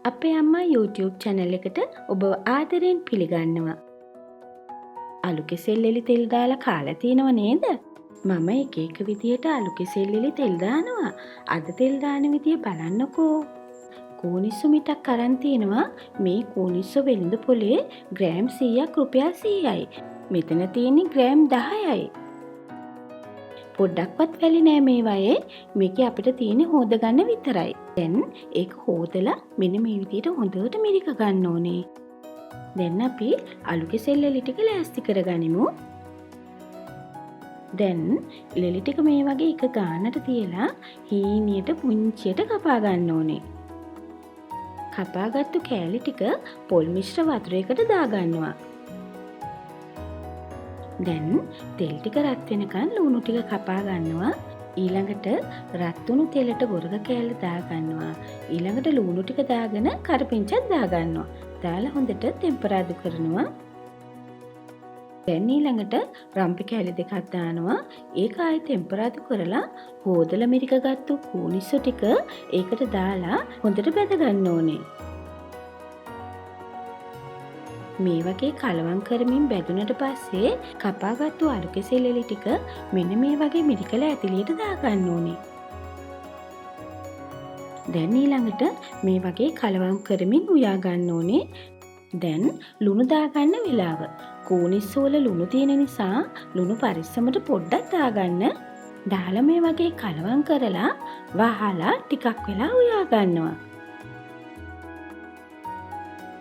අපේ අම්මා YouTube channel එකට ඔබව ආදරයෙන් පිළිගන්නවා. අලු කෙසෙල් එලි තෙල් දාලා කාලා තියෙනව නේද? මම එක එක විදියට අලු කෙසෙල් එලි තෙල් දානවා. අද තෙල් දාන විදිය බලන්නකෝ. කෝනිස්සු මිටක් අරන් තිනවා. මේ කෝනිස්සු වෙළඳ පොලේ ග්‍රෑම් 100ක් රුපියල් 100යි. මෙතන තියෙන්නේ ග්‍රෑම් 10යි. පොඩ්ඩක්වත් වැලි නෑ මේ වයේ. මේකේ අපිට තියෙන්නේ හොද ගන්න විතරයි. දැන් ඒක හොදලා මෙන්න මේ විදිහට හොඳට මිරික ගන්න ඕනේ. දැන් අපි අලු කෙසෙල් එලි ටික ලෑස්ති කරගනිමු. දැන් ලෙලි ටික මේ වගේ එක ගානට තියලා හීනියට පුංචියට කපා ගන්න ඕනේ. කපාගත්තු කෑලි ටික පොල් මිශ්‍ර වතුරයකට දාගන්නවා. දැන් තෙල් ටික රත් වෙනකන් ලුණු ටික කපා ගන්නවා. ඊළඟට රත් වුණු තෙලට ගොරක කෑල්ල දාගන්නවා. ඊළඟට ලුණු ටික දාගෙන කරපිංචක් දාගන්නවා. දාලා හොඳට ටෙම්පරාදු කරනවා. දැන් ඊළඟට රම්පි කෑලි දෙකක් දානවා. ඒක ආයෙ ටෙම්පරාදු කරලා හොදලා මිරිකගත්තු කූනිස්සු ටික ඒකට දාලා හොඳට බැද ගන්න ඕනේ. මේ වගේ කලවම් කරමින් බැදුනට පස්සේ කපාගත්තු අලු කෙසෙල් එලි ටික මෙන්න මේ වගේ මිරිකලා ඇතිලියට දාගන්න ඕනේ. දැන් ඊළඟට මේ වගේ කලවම් කරමින් උයා ගන්න ඕනේ. දැන් ලුණු දාගන්න වෙලාව. කෝනිස්සු වල ලුණු තියෙන නිසා ලුණු පරිස්සමට පොඩ්ඩක් දාගන්න. දාලා මේ වගේ කලවම් කරලා වහලා ටිකක් වෙලා උයා ගන්නවා.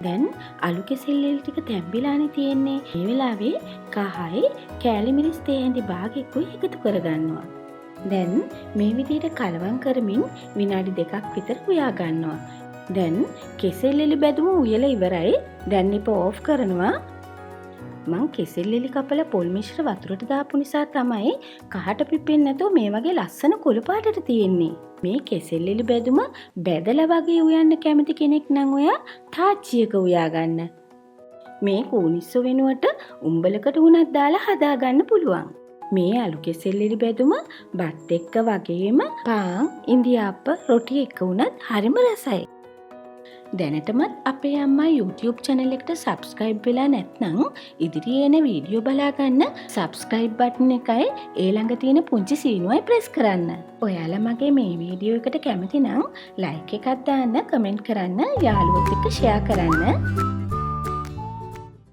දැන් අලු කෙසෙල් එලි ටික තැම්බිලානේ තියෙන්නේ. මේ වෙලාවේ කහයි කෑලි මිරිස් තේ ඇඳි භාගෙකුයි එකතු කරගන්නවා. දැන් මේ විදිහට කලවම් කරමින් විනාඩි 2ක් විතර උයා ගන්නවා. දැන් කෙසෙල් එලි බැදුම උයලා ඉවරයි. දැන් ඉප ඕෆ් කරනවා. මං කෙසෙල් එලි කපලා පොල් මිශ්‍ර වතුරට දාපු නිසා තමයි කහට පිපෙන්නේ නැතුව මේ වගේ ලස්සන කොළ පාටට තියෙන්නේ. මේ කෙසෙල් එලි බැදුම බැදලා වගේ උයන්න කැමති කෙනෙක් නම් ඔයා තාච්චියක උයා ගන්න. මේ කූනිස්සු වෙනුවට උම්බලකට උනක් දාලා හදා ගන්න පුළුවන්. මේ අලු කෙසෙල් එලි බැදුම බත් එක්ක වගේම පාන්, ඉන්දියාප්ප, රොටි එක්ක උනත් හරිම රසයි. දැනටමත් අපේ අම්මා YouTube channel එකට subscribe වෙලා නැත්නම් ඉදිරියේ එන වීඩියෝ බලා ගන්න subscribe button එකයි ඒ ළඟ තියෙන පුංචි සීනුවයි press කරන්න. ඔයාලා මගේ මේ වීඩියෝ එකට කැමති නම් like එකක් දාන්න, comment කරන්න, යාළුවොත් එක්ක share කරන්න.